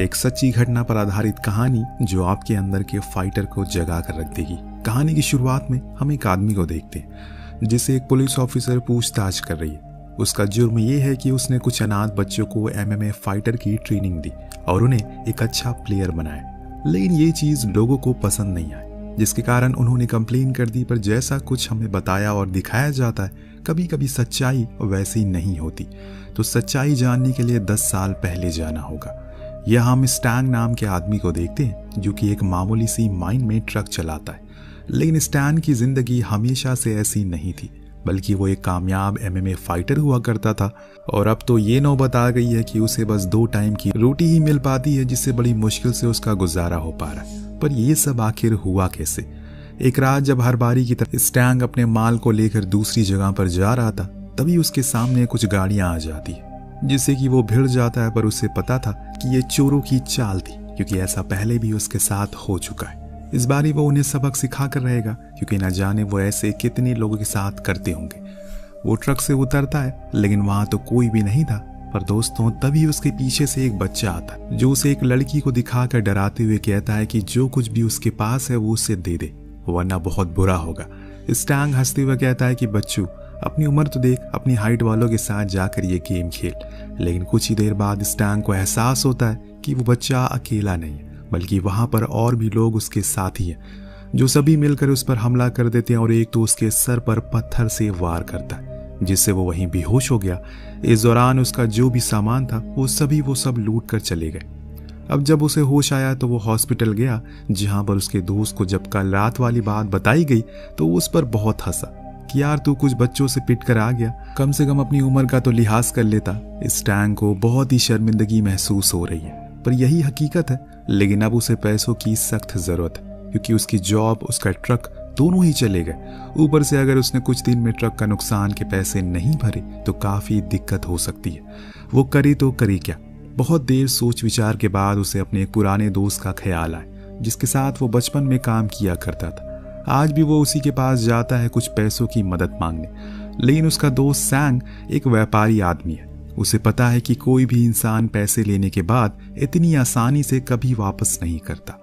एक सच्ची घटना पर आधारित कहानी जो आपके अंदर के फाइटर को जगा कर रख देगी। कहानी की शुरुआत में हम एक आदमी को देखते हैं जिसे एक पुलिस ऑफिसर पूछताछ कर रही है। उसका जुर्म ये है कि उसने कुछ अनाथ बच्चों को MMA फाइटर की ट्रेनिंग दी और उन्हें एक अच्छा प्लेयर बनाया, लेकिन ये चीज़ लोगों को पसंद नहीं आई, जिसके कारण उन्होंने कंप्लेन कर दी। पर जैसा कुछ हमें बताया और दिखाया जाता है, कभी कभी सच्चाई वैसी नहीं होती। तो सच्चाई जानने के लिए 10 साल पहले जाना होगा। यहाँ हम स्टैंग नाम के आदमी को देखते हैं जो कि एक मामूली सी माइन में ट्रक चलाता है, लेकिन स्टैंग की जिंदगी हमेशा से ऐसी नहीं थी, बल्कि वो एक कामयाब MMA फाइटर हुआ करता था। और अब तो ये नौबत आ गई है कि उसे बस 2 टाइम की रोटी ही मिल पाती है, जिससे बड़ी मुश्किल से उसका गुजारा हो पा रहा है। पर ये सब आखिर हुआ कैसे? एक रात जब हर बारी की तरह स्टैंग अपने माल को लेकर दूसरी जगह पर जा रहा था, तभी उसके सामने कुछ गाड़ियां आ जाती है, जिससे कि वो भिड़ जाता है। पर उसे पता था कि ये चोरों की चाल थी, क्योंकि ऐसा पहले भी उसके साथ हो चुका है। इस बारी वो उन्हें सबक सिखा कर रहेगा, क्योंकि न जाने वो ऐसे कितने लोगों के साथ करते होंगे। वो ट्रक से उतरता है, लेकिन वहां तो कोई भी नहीं था। पर दोस्तों, तभी उसके पीछे से एक बच्चा आता है जो उसे एक लड़की को दिखाकर डराते हुए कहता है कि जो कुछ भी उसके पास है वो उसे दे दे, वरना बहुत बुरा होगा। स्टैंग हंसते हुए कहता है कि बच्चू, अपनी उम्र तो देख, अपनी हाइट वालों के साथ जाकर ये गेम खेल। लेकिन कुछ ही देर बाद स्टैंग को एहसास होता है कि वो बच्चा अकेला नहीं है, बल्कि वहां पर और भी लोग उसके साथी हैं, जो सभी मिलकर उस पर हमला कर देते हैं। और एक तो उसके सर पर पत्थर से वार करता है, जिससे वो वहीं बेहोश हो गया। इस दौरान उसका जो भी सामान था वो सब लूट कर चले गए। अब जब उसे होश आया तो वो हॉस्पिटल गया, जहां पर उसके दोस्त को जब कल रात वाली बात बताई गई तो वो उस पर बहुत हंसा कि यार, तू कुछ बच्चों से पिट कर आ गया, कम से कम अपनी उम्र का तो लिहाज कर लेता। स्टैंग को बहुत ही शर्मिंदगी महसूस हो रही है, पर यही हकीकत है। लेकिन अब उसे पैसों की सख्त जरूरत है, क्योंकि उसकी जॉब, उसका ट्रक दोनों ही चले गए। ऊपर से अगर उसने कुछ दिन में ट्रक का नुकसान के पैसे नहीं भरे तो काफी दिक्कत हो सकती है। वो करे तो करे क्या? बहुत देर सोच विचार के बाद उसे अपने एक पुराने दोस्त का ख्याल आया, जिसके साथ वो बचपन में काम किया करता था। आज भी वो उसी के पास जाता है कुछ पैसों की मदद मांगने। लेकिन उसका दोस्त सैंग एक व्यापारी आदमी है। उसे पता है कि कोई भी इंसान पैसे लेने के बाद इतनी आसानी से कभी वापस नहीं करता।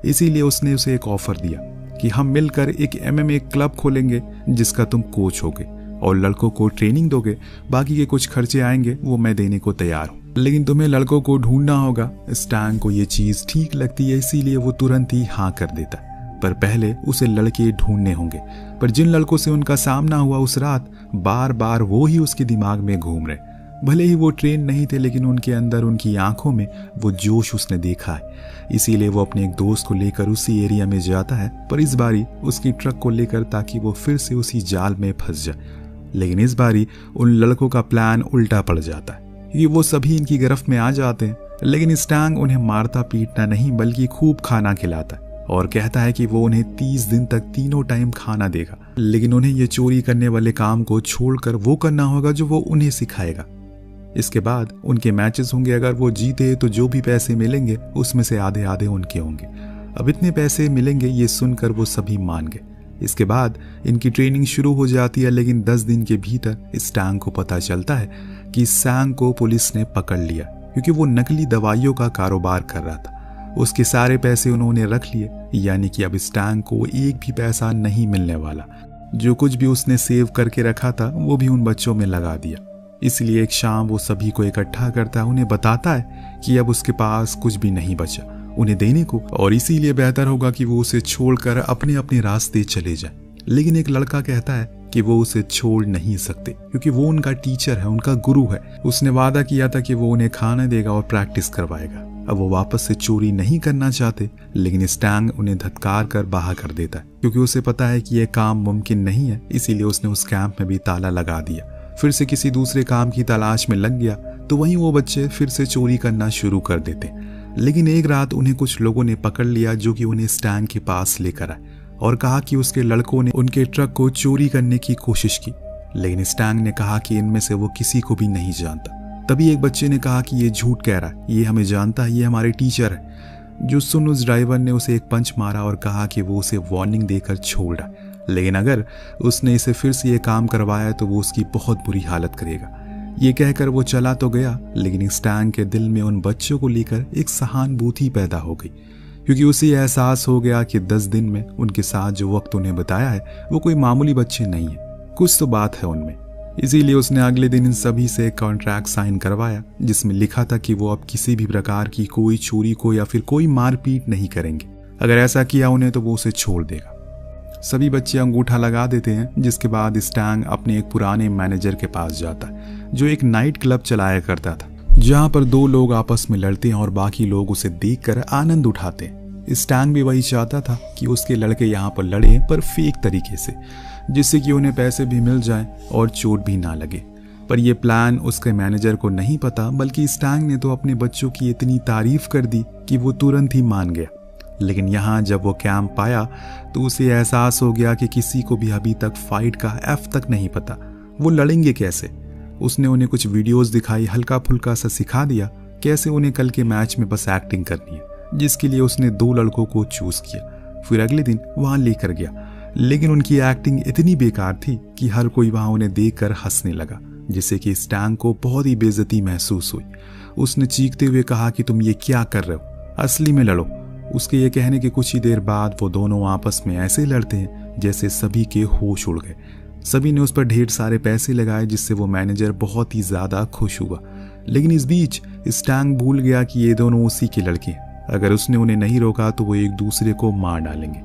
इसीलिए उसने उसे एक ऑफर दिया कि हम मिलकर एक MMA क्लब खोलेंगे, जिसका तुम कोच होगे और लड़कों को ट्रेनिंग दोगे। बाकी के कुछ खर्चे आएंगे वो मैं देने को तैयार हूँ, लेकिन तुम्हें लड़कों को ढूंढना होगा। स्टैंग को ये चीज ठीक लगती है, इसीलिए वो तुरंत ही हाँ कर देता है। पर पहले उसे लड़के ढूंढने होंगे। पर जिन लड़कों से उनका सामना हुआ उस रात, बार बार वो ही उसके दिमाग में घूम रहे। भले ही वो ट्रेन नहीं थे, लेकिन उनके अंदर, उनकी आंखों में वो जोश उसने देखा है। इसीलिए वो अपने एक दोस्त को लेकर उसी एरिया में जाता है, पर इस बारी उसकी ट्रक को लेकर, ताकि वो फिर से उसी जाल में फंस जाए। लेकिन इस बारी उन लड़कों का प्लान उल्टा पड़ जाता है, क्योंकि वो सभी इनकी गिरफ्त में आ जाते हैं। लेकिन स्टैंग उन्हें मारता पीटना नहीं, बल्कि खूब खाना खिलाता है और कहता है कि वो उन्हें 30 दिन तक तीनों टाइम खाना देगा। लेकिन उन्हें ये चोरी करने वाले काम को छोड़कर वो करना होगा जो वो उन्हें सिखाएगा। इसके बाद उनके मैचेस होंगे। अगर वो जीते तो जो भी पैसे मिलेंगे उसमें से आधे आधे उनके होंगे। अब इतने पैसे मिलेंगे, ये सुनकर वो सभी मान गए। इसके बाद इनकी ट्रेनिंग शुरू हो जाती है। लेकिन 10 दिन के भीतर स्टैंग को पता चलता है कि सैंग को पुलिस ने पकड़ लिया, क्योंकि वो नकली दवाइयों का कारोबार कर रहा था। उसके सारे पैसे उन्होंने रख लिए, यानी कि अब स्टैंग को एक भी पैसा नहीं मिलने वाला। जो कुछ भी उसने सेव करके रखा था वो भी उन बच्चों में लगा दिया। इसलिए एक शाम वो सभी को इकट्ठा करता है, उन्हें बताता है कि अब उसके पास कुछ भी नहीं बचा उन्हें देने को, और इसीलिए बेहतर होगा कि वो उसे छोड़कर अपने अपने रास्ते चले जाए। लेकिन एक लड़का कहता है कि वो उसे छोड़ नहीं सकते, क्योंकि वो उनका टीचर है, उनका गुरु है। उसने वादा किया था कि वो उन्हें खाना देगा और प्रैक्टिस करवाएगा। अब वो वापस से चोरी नहीं करना चाहते, लेकिन स्टैंग उन्हें धत्कार कर बाहर कर देता है, क्योंकि उसे पता है कि यह काम मुमकिन नहीं है। इसीलिए उसने उस कैंप में भी ताला लगा दिया। फिर से किसी दूसरे काम की तलाश में लग गया, तो वहीं वो बच्चे फिर से चोरी करना शुरू कर देते। लेकिन एक रात उन्हें कुछ लोगों ने पकड़ लिया, जो कि उन्हें स्टैंग के पास लेकर आए और कहा कि उसके लड़कों ने उनके ट्रक को चोरी करने की कोशिश की। लेकिन स्टैंग ने कहा कि इनमें से वो किसी को भी नहीं जानता। तभी एक बच्चे ने कहा कि ये झूठ कह रहा है, ये हमें जानता है, ये हमारे टीचर है। जो सुन उस ड्राइवर ने उसे एक पंच मारा और कहा कि वो उसे वार्निंग देकर छोड़ रहा, लेकिन अगर उसने इसे फिर से ये काम करवाया तो वो उसकी बहुत बुरी हालत करेगा। ये कहकर वो चला तो गया, लेकिन स्टैंग के दिल में उन बच्चों को लेकर एक सहानुभूति पैदा हो गई, क्योंकि उसे एहसास हो गया कि 10 दिन में उनके साथ जो वक्त उन्हें बताया है वो कोई मामूली बच्चे नहीं है, कुछ तो बात है उनमें। इसीलिए उसने अगले दिन इन सभी से एक कॉन्ट्रैक्ट साइन करवाया जिसमें लिखा था कि वो अब किसी भी प्रकार की कोई चोरी को या फिर कोई मारपीट नहीं करेंगे। अगर ऐसा किया उन्हें तो वो उसे छोड़ देगा। सभी बच्चे अंगूठा लगा देते हैं, जिसके बाद स्टैंग अपने एक पुराने मैनेजर के पास जाता है जो एक नाइट क्लब चलाया करता था, जहां पर 2 लोग आपस में लड़ते हैं और बाकी लोग उसे देखकर आनंद उठाते हैं। स्टैंग भी वही चाहता था कि उसके लड़के यहाँ पर लड़े, पर फेक तरीके से, जिससे कि उन्हें पैसे भी मिल जाएं और चोट भी ना लगे। पर यह प्लान उसके मैनेजर को नहीं पता, बल्कि स्टैंग ने तो अपने बच्चों की इतनी तारीफ कर दी कि वो तुरंत ही मान गया। लेकिन यहाँ जब वो कैंप आया तो उसे एहसास हो गया कि किसी को भी अभी तक फाइट का एफ तक नहीं पता, वो लड़ेंगे कैसे। उसने उन्हें कुछ वीडियोस दिखाई, हल्का फुल्का सा सिखा दिया कैसे उन्हें कल के मैच में बस एक्टिंग करनी है, जिसके लिए उसने 2 लड़कों को चूज किया। फिर अगले दिन वहां लेकर गया, लेकिन उनकी एक्टिंग इतनी बेकार थी कि हर कोई वहां उन्हें देखकर हंसने लगा, जिससे कि स्टैंग को बहुत ही बेइज्जती महसूस हुई। उसने चीखते हुए कहा कि तुम ये क्या कर रहे हो, असली में लड़ो। उसके ये कहने के कुछ ही देर बाद वो दोनों आपस में ऐसे लड़ते हैं जैसे सभी के होश उड़ गए। सभी ने उस पर ढेर सारे पैसे लगाए, जिससे वो मैनेजर बहुत ही ज्यादा खुश हुआ। लेकिन इस बीच स्टैंग भूल गया कि ये दोनों उसी के लड़के हैं। अगर उसने उन्हें नहीं रोका तो वो एक दूसरे को मार डालेंगे।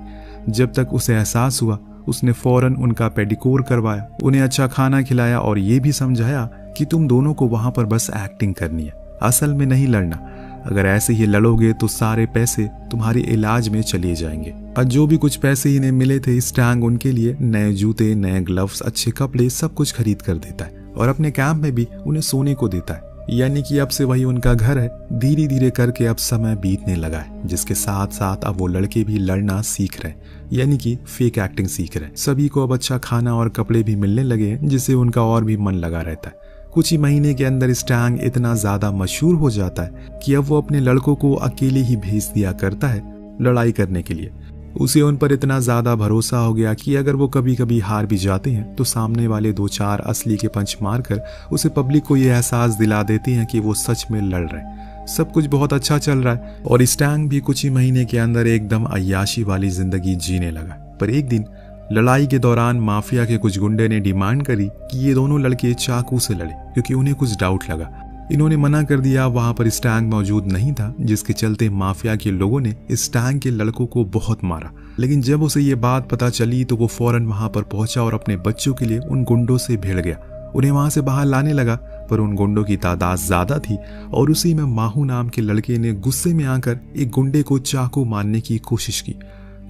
जब तक उसे एहसास हुआ, उसने फौरन उनका पेडिक्योर करवाया, उन्हें अच्छा खाना खिलाया और ये भी समझाया कि तुम दोनों को वहां पर बस एक्टिंग करनी है, असल में नहीं लड़ना। अगर ऐसे ही लड़ोगे तो सारे पैसे तुम्हारे इलाज में चले जाएंगे। और जो भी कुछ पैसे इन्हें मिले थे, स्टैंग उनके लिए नए जूते, नए ग्लव्स, अच्छे कपड़े सब कुछ खरीद कर देता है और अपने कैंप में भी उन्हें सोने को देता है। यानी कि अब से वही उनका घर है। धीरे धीरे करके अब समय बीतने लगा है, जिसके साथ साथ अब वो लड़के भी लड़ना सीख रहे हैं, यानी कि फेक एक्टिंग सीख रहे हैं। सभी को अब अच्छा खाना और कपड़े भी मिलने लगे हैं, जिससे उनका और भी मन लगा रहता है। कुछ ही महीने के अंदर स्टैंग इतना ज्यादा मशहूर हो जाता है कि अब वो अपने लड़कों को अकेले ही भेज दिया करता है लड़ाई करने के लिए। उसे उन पर इतना ज्यादा भरोसा हो गया कि अगर वो कभी कभी हार भी जाते हैं तो सामने वाले 2-4 असली के पंच मारकर उसे पब्लिक को ये एहसास दिला देते हैं कि वो सच में लड़ रहे हैं। सब कुछ बहुत अच्छा चल रहा है और स्टैंग भी कुछ ही महीने के अंदर एकदम अय्याशी वाली जिंदगी जीने लगा। पर एक दिन लड़ाई के दौरान माफिया के कुछ गुंडे ने डिमांड करी कि ये दोनों लड़के चाकू से लड़े, क्योंकि उन्हें कुछ डाउट लगा। इन्होंने मना कर दिया। वहां पर स्टैंग मौजूद नहीं था, जिसके चलते माफिया के लोगों ने स्टैंग के लड़कों को बहुत मारा। लेकिन जब उसे ये बात पता चली तो वो फौरन वहां पर पहुंचा और अपने बच्चों के लिए उन गुंडों से भिड़ गया। उन्हें वहां से बाहर लाने लगा, पर उन गुंडों की तादाद ज्यादा थी और उसी में माहू नाम के लड़के ने गुस्से में आकर एक गुंडे को चाकू मारने की कोशिश की।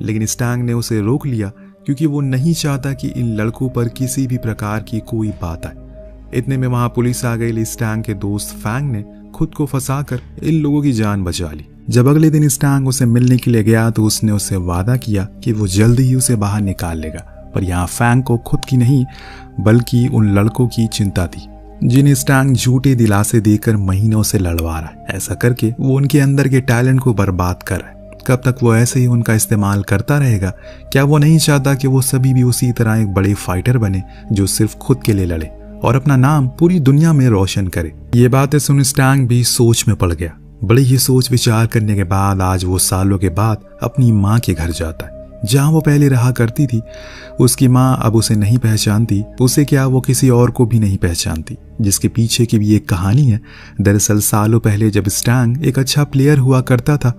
लेकिन स्टैंग ने उसे रोक लिया, क्योंकि वो नहीं चाहता कि इन लड़कों पर किसी भी प्रकार की कोई बात आए। इतने में वहां पुलिस आ गई। स्टैंग के दोस्त फैंग ने खुद को फंसाकर इन लोगों की जान बचा ली। जब अगले दिन स्टैंग उसे मिलने के लिए गया तो उसने उससे वादा किया कि वो जल्द ही उसे बाहर निकाल लेगा। पर यहाँ फैंग को खुद की नहीं बल्कि उन लड़कों की चिंता थी, जिन्हें स्टैंग झूठे दिलासे देकर महीनों से लड़वा रहा है। ऐसा करके वो उनके अंदर के टैलेंट को बर्बाद कर रहा है। कब तक वो ऐसे ही उनका इस्तेमाल करता रहेगा? क्या वो नहीं चाहता कि वो सभी भी उसी तरह एक बड़े फाइटर बने जो सिर्फ खुद के लिए लड़े और अपना नाम पूरी दुनिया में रोशन करे? ये बातें सुन स्टैंग भी सोच में पड़ गया। बड़ी ही सोच विचार करने के बाद आज वो सालों के बाद अपनी माँ के घर जाता है, जहाँ वो पहले रहा करती थी। उसकी माँ अब उसे नहीं पहचानती, उसे क्या वो किसी और को भी नहीं पहचानती, जिसके पीछे की भी एक कहानी है। दरअसल सालों पहले जब स्टैंग एक अच्छा प्लेयर हुआ करता था,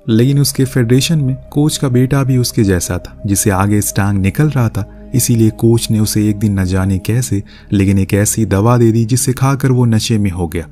लेकिन उसके फेडरेशन में कोच का बेटा भी उसके जैसा था, जिसे आगे स्टैंग निकल रहा था। इसीलिए कोच ने उसे एक दिन न जाने कैसे लेकिन एक ऐसी दवा दे दी जिसे खाकर वो नशे में हो गया।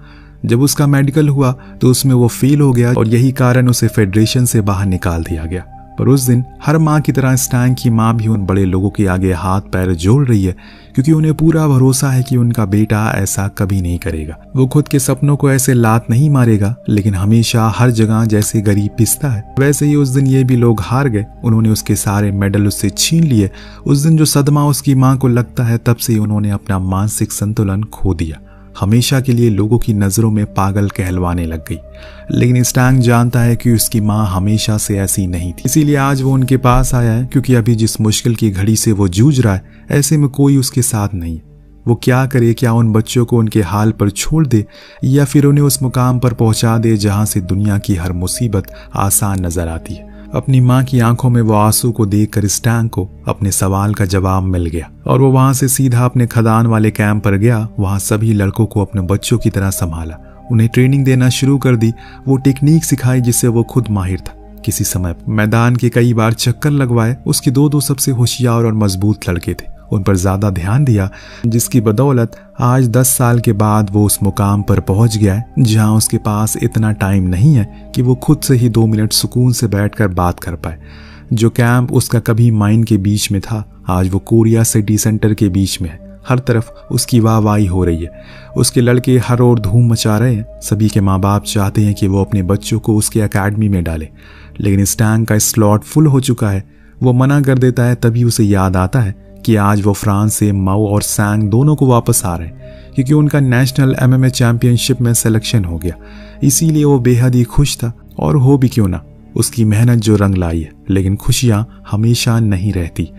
जब उसका मेडिकल हुआ तो उसमें वो फेल हो गया और यही कारण उसे फेडरेशन से बाहर निकाल दिया गया। पर उस दिन हर माँ की तरह स्टैंग की माँ भी उन बड़े लोगों के आगे हाथ पैर जोड़ रही है, क्योंकि उन्हें पूरा भरोसा है कि उनका बेटा ऐसा कभी नहीं करेगा। वो खुद के सपनों को ऐसे लात नहीं मारेगा, लेकिन हमेशा हर जगह जैसे गरीब पिसता है, वैसे ही उस दिन ये भी लोग हार गए। उन्होंने उसके सारे मेडल उससे छीन लिए। उस दिन जो सदमा उसकी माँ को लगता है, तब से उन्होंने अपना मानसिक संतुलन खो दिया। हमेशा के लिए लोगों की नजरों में पागल कहलवाने लग गई। लेकिन स्टैंग जानता है कि उसकी माँ हमेशा से ऐसी नहीं थी, इसीलिए आज वो उनके पास आया है, क्योंकि अभी जिस मुश्किल की घड़ी से वो जूझ रहा है, ऐसे में कोई उसके साथ नहीं। वो क्या करे, क्या उन बच्चों को उनके हाल पर छोड़ दे या फिर उन्हें उस मुकाम पर पहुंचा दे जहां से दुनिया की हर मुसीबत आसान नजर आती है। अपनी माँ की आंखों में वो आंसू को देखकर स्टैंग को अपने सवाल का जवाब मिल गया और वो वहां से सीधा अपने खदान वाले कैंप पर गया। वहां सभी लड़कों को अपने बच्चों की तरह संभाला, उन्हें ट्रेनिंग देना शुरू कर दी, वो टेक्निक सिखाई जिससे वो खुद माहिर था। किसी समय मैदान के कई बार चक्कर लगवाए। उसके दो सबसे होशियार और मजबूत लड़के थे, उन पर ज्यादा ध्यान दिया, जिसकी बदौलत आज 10 साल के बाद वो उस मुकाम पर पहुंच गया है जहां उसके पास इतना टाइम नहीं है कि वो खुद से ही 2 मिनट सुकून से बैठकर बात कर पाए। जो कैंप उसका कभी माइन के बीच में था, आज वो कोरिया सिटी सेंटर के बीच में है। हर तरफ उसकी वाहवाही हो रही है, उसके लड़के हर ओर धूम मचा रहे हैं। सभी के माँ बाप चाहते हैं कि वो अपने बच्चों को उसके एकेडमी में डाले, लेकिन स्टैंग का स्लॉट फुल हो चुका है। वो मना कर देता है। तभी उसे याद आता है कि आज वो फ्रांस से माओ और सैंग दोनों को वापस आ रहे हैं क्योंकि उनका नेशनल MMA चैंपियनशिप में सिलेक्शन हो गया। इसीलिए वो बेहद ही खुश था। और हो भी क्यों ना, उसकी मेहनत जो रंग लाई है। लेकिन खुशियां हमेशा नहीं रहती।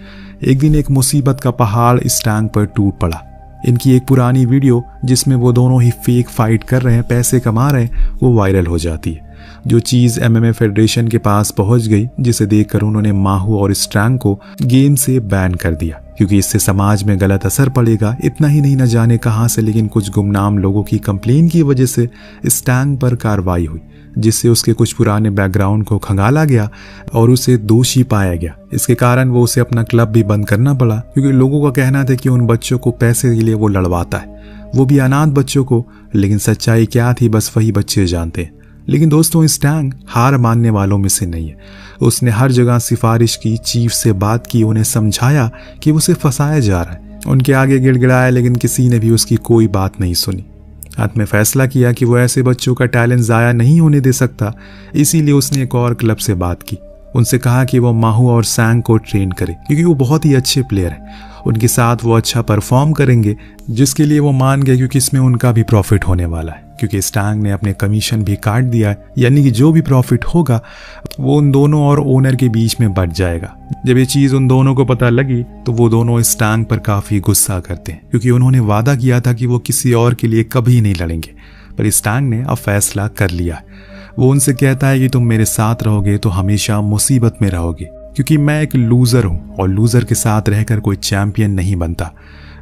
एक दिन एक मुसीबत का पहाड़ स्टैंग पर टूट पड़ा। इनकी एक पुरानी वीडियो जिसमें वो दोनों ही फेक फाइट कर रहे हैं, पैसे कमा रहे हैं, वो वायरल हो जाती है। जो चीज MMA फेडरेशन के पास पहुंच गई, जिसे देखकर उन्होंने माहू और स्टैंग को गेम से बैन कर दिया क्योंकि इससे समाज में गलत असर पड़ेगा। इतना ही नहीं, न जाने कहां से, लेकिन कुछ गुमनाम लोगों की कंप्लेन की वजह से स्टैंग पर कार्रवाई हुई, जिससे उसके कुछ पुराने बैकग्राउंड को खंगाला गया और उसे दोषी पाया गया। इसके कारण वो उसे अपना क्लब भी बंद करना पड़ा क्योंकि लोगों का कहना था कि उन बच्चों को पैसे के लिए वो लड़वाता है, वो भी अनाथ बच्चों को। लेकिन सच्चाई क्या थी, बस वही बच्चे जानते हैं। लेकिन दोस्तों, स्टैंग हार मानने वालों में से नहीं है। उसने हर जगह सिफारिश की, चीफ से बात की, उन्हें समझाया कि उसे फंसाया जा रहा है। उनके आगे गिड़गिड़ाया, लेकिन किसी ने भी उसकी कोई बात नहीं सुनी। अंत में फैसला किया कि वो ऐसे बच्चों का टैलेंट जाया नहीं होने दे सकता। इसीलिए उसने एक और क्लब से बात की, उनसे कहा कि वो माहू और सैंग को ट्रेन करे क्योंकि वो बहुत ही अच्छे प्लेयर हैं। उनके साथ वो अच्छा परफॉर्म करेंगे, जिसके लिए वो मान गए क्योंकि इसमें उनका भी प्रॉफिट होने वाला है। क्योंकि स्टैंग ने अपने कमीशन भी काट दिया है, यानी कि जो भी प्रॉफिट होगा वो उन दोनों और ओनर के बीच में बंट जाएगा। जब ये चीज़ उन दोनों को पता लगी तो वो दोनों स्टैंग पर काफ़ी गुस्सा करते हैं क्योंकि उन्होंने वादा किया था कि वो किसी और के लिए कभी नहीं लड़ेंगे। पर स्टैंग ने अब फैसला कर लिया। वो उनसे कहता है कि तुम मेरे साथ रहोगे तो हमेशा मुसीबत में रहोगे, क्योंकि मैं एक लूज़र हूँ और लूज़र के साथ रहकर कोई चैंपियन नहीं बनता।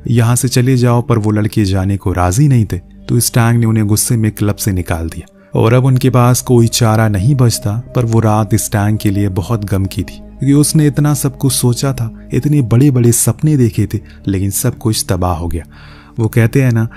यहाँ से चले जाओ। पर वो लड़के जाने को राजी नहीं थे, तो स्टैंग ने उन्हें गुस्से में क्लब से निकाल दिया और अब उनके पास कोई चारा नहीं बचता। पर वो रात स्टैंग के लिए बहुत गम की थी क्योंकि उसने इतना सब कुछ सोचा था, इतने बड़े बड़े सपने देखे थे, लेकिन सब कुछ तबाह हो गया। वो कहते हैं ना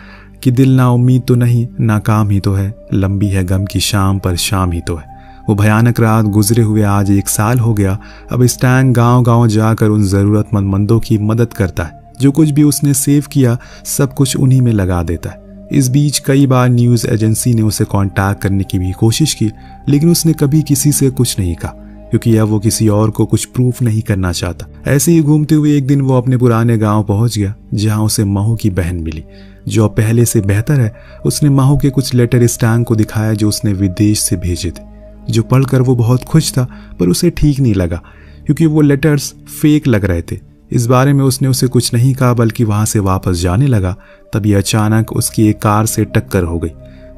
कि दिल ना उम्मीद तो नहीं, नाकाम ही तो है, लंबी है गम की शाम पर शाम ही तो है। वो भयानक रात गुजरे हुए आज 1 साल हो गया। अब स्टैंग गांव-गांव जाकर उन जरूरतमंदों की मदद करता है। जो कुछ भी उसने सेव किया सब कुछ उन्हीं में लगा देता है। इस बीच कई बार न्यूज़ एजेंसी ने उसे कांटेक्ट करने की भी कोशिश की, लेकिन उसने कभी किसी से कुछ नहीं कहा क्योंकि अब वो किसी और को कुछ प्रूफ नहीं करना चाहता। ऐसे ही घूमते हुए एक दिन वो अपने पुराने गांव पहुंच गया जहां उसे महू की बहन मिली, जो अब पहले से बेहतर है। उसने महू के कुछ लेटर स्टैंग को दिखाया जो उसने विदेश से भेजे थे, जो पढ़कर वो बहुत खुश था। पर उसे ठीक नहीं लगा क्योंकि वो लेटर्स फेक लग रहे थे। इस बारे में उसने उसे कुछ नहीं कहा, बल्कि वहां से वापस जाने लगा। तभी अचानक उसकी एक कार से टक्कर हो गई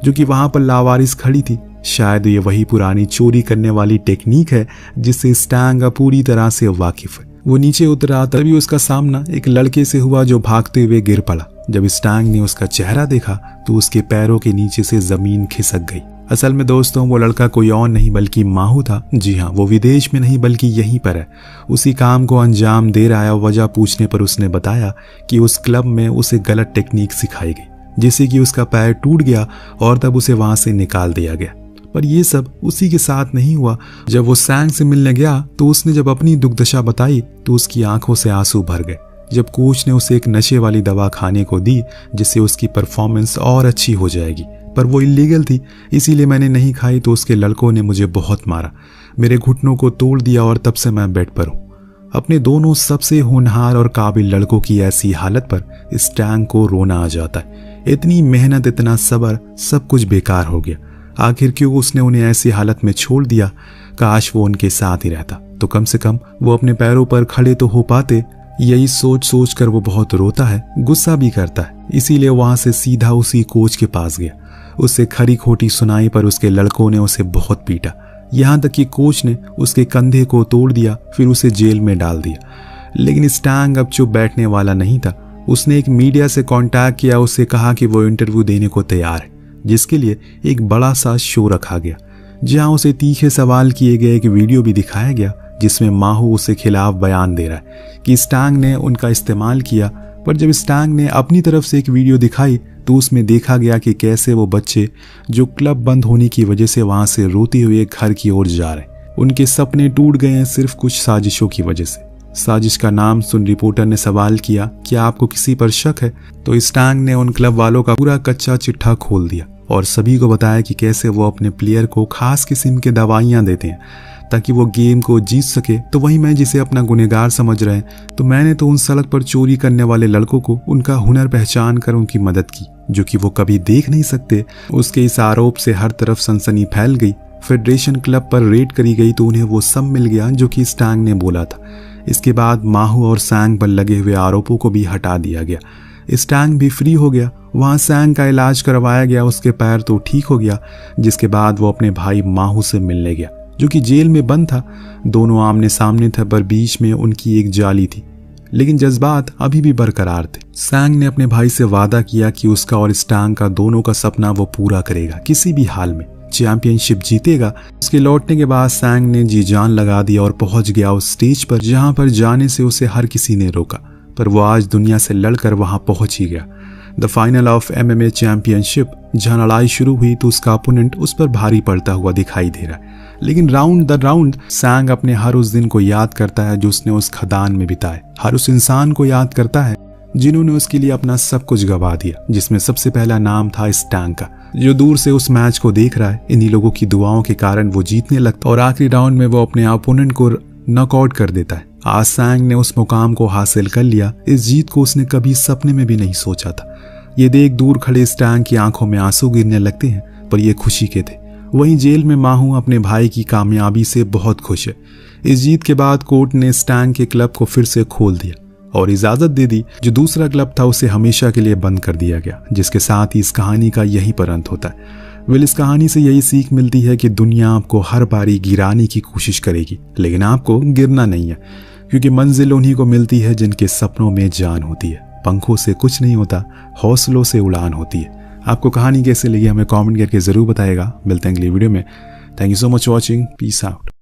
जो कि वहां पर लावारिस खड़ी थी। शायद ये वही पुरानी चोरी करने वाली टेक्निक है जिससे स्टैंग पूरी तरह से वाकिफ है। वो नीचे उतरा, तभी उसका सामना एक लड़के से हुआ जो भागते हुए गिर पड़ा। जब स्टैंग ने उसका चेहरा देखा तो उसके पैरों के नीचे से जमीन खिसक गई। असल में दोस्तों, वो लड़का कोई और नहीं बल्कि माहू था। जी हाँ, वो विदेश में नहीं बल्कि यहीं पर है, उसी काम को अंजाम दे रहा है। वजह पूछने पर उसने बताया कि उस क्लब में उसे गलत टेक्निक सिखाई गई, जिससे कि उसका पैर टूट गया और तब उसे वहां से निकाल दिया गया। पर यह सब उसी के साथ नहीं हुआ। जब वो सैंग से मिलने गया तो उसने जब अपनी दुर्दशा बताई तो उसकी आंखों से आंसू भर गए। जब कोच ने उसे एक नशे वाली दवा खाने को दी जिससे उसकी परफॉर्मेंस और अच्छी हो जाएगी, पर वो इलीगल थी, इसीलिए मैंने नहीं खाई। तो उसके लड़कों ने मुझे बहुत मारा, मेरे घुटनों को तोड़ दिया और तब से मैं बेड पर हूँ। अपने दोनों सबसे होनहार और काबिल लड़कों की ऐसी हालत पर स्टैंग को रोना आ जाता है। इतनी मेहनत, इतना सब्र, सब कुछ बेकार हो गया। आखिर क्यों उसने उन्हें ऐसी हालत में छोड़ दिया? काश वो उनके साथ ही रहता तो कम से कम वो अपने पैरों पर खड़े तो हो पाते। यही सोच सोच कर वो बहुत रोता है, गुस्सा भी करता है। इसीलिए वहां से सीधा उसी कोच के पास गया। उससे खरी खोटी सुनाई पर उसके लड़कों ने उसे बहुत पीटा, यहाँ तक कि कोच ने उसके कंधे को तोड़ दिया, फिर उसे जेल में डाल दिया। लेकिन स्टैंग अब चुप बैठने वाला नहीं था। उसने एक मीडिया से कांटेक्ट किया, उससे कहा कि वो इंटरव्यू देने को तैयार है, जिसके लिए एक बड़ा सा शो रखा गया, जहां उसे तीखे सवाल किए गए। एक वीडियो भी दिखाया गया जिसमें माहू उसके खिलाफ बयान दे रहा है कि स्टैंग ने उनका इस्तेमाल किया। पर जब स्टैंग ने अपनी तरफ से एक वीडियो दिखाई तो उसमें देखा गया कि कैसे वो बच्चे जो क्लब बंद होने की वजह से वहां से रोते हुए घर की ओर जा रहे हैं। उनके सपने टूट गए हैं सिर्फ कुछ साजिशों की वजह से। साजिश का नाम सुन रिपोर्टर ने सवाल किया, क्या आपको किसी पर शक है? तो स्टैंग ने उन क्लब वालों का पूरा कच्चा चिट्ठा खोल दिया और सभी को बताया कि कैसे वो अपने प्लेयर को खास किस्म के दवाइयां देते हैं ताकि वो गेम को जीत सके। तो वही मैं जिसे अपना गुनहगार समझ रहे हैं, तो मैंने तो उन सड़क पर चोरी करने वाले लड़कों को उनका हुनर पहचान कर उनकी मदद की, जो कि वो कभी देख नहीं सकते। उसके इस आरोप से हर तरफ सनसनी फैल गई। फेडरेशन क्लब पर रेड करी गई तो उन्हें वो सब मिल गया जो कि स्टैंग ने बोला था। इसके बाद माहू और सैंग पर लगे हुए आरोपों को भी हटा दिया गया। स्टैंग भी फ्री हो गया। वहां सैंग का इलाज करवाया गया, उसके पैर तो ठीक हो गया, जिसके बाद वो अपने भाई माहू से मिलने गया जो कि जेल में बंद था। दोनों आमने सामने थे पर बीच में उनकी एक जाली थी, लेकिन जज्बात अभी भी बरकरार थे। सैंग ने अपने भाई से वादा किया कि उसका और स्टैंग का दोनों का सपना वो पूरा करेगा, किसी भी हाल में चैंपियनशिप जीतेगा। उसके लौटने के बाद सैंग ने जी जान लगा दी और पहुंच गया उस स्टेज पर जहां पर जाने से उसे हर किसी ने रोका, पर वो आज दुनिया से लड़कर वहां पहुंच ही गया। The final of MMA championship. जहां लड़ाई शुरू हुई तो उसका अपोनेंट उस पर भारी पड़ता हुआ दिखाई दे रहा है, लेकिन राउंड द राउंड सैंग अपने हर उस दिन को याद करता है जो उसने उस खदान में बिताए, हर उस इंसान को याद करता है जिन्होंने उसके लिए अपना सब कुछ गवा दिया, जिसमें सबसे पहला नाम था स्टैंग का, जो दूर से उस मैच को देख रहा है। इन्हीं लोगों की दुआओं के कारण वो जीतने लगता और आखिरी राउंड में वो अपने अपोनेंट को नॉकआउट कर देता है। आज सैंग ने उस मुकाम को हासिल कर लिया। इस जीत को उसने कभी सपने में भी नहीं सोचा था। ये देख दूर खड़े स्टैंग की आंखों में आंसू गिरने लगते हैं, पर ये खुशी के थे। वहीं जेल में माहू अपने भाई की कामयाबी से बहुत खुश है। इस जीत के बाद कोर्ट ने स्टैंग के क्लब को फिर से खोल दिया और इजाजत दे दी। जो दूसरा क्लब था उसे हमेशा के लिए बंद कर दिया गया, जिसके साथ ही इस कहानी का यही पर अंत होता है। इस कहानी से यही सीख मिलती है कि दुनिया आपको हर बारी गिराने की कोशिश करेगी, लेकिन आपको गिरना नहीं है, क्योंकि मंजिल उन्हीं को मिलती है जिनके सपनों में जान होती है। पंखों से कुछ नहीं होता, हौसलों से उड़ान होती है। आपको कहानी कैसे लगी हमें कमेंट करके जरूर बताएगा। मिलते हैं अगली वीडियो में। Thank you so much watching. Peace out.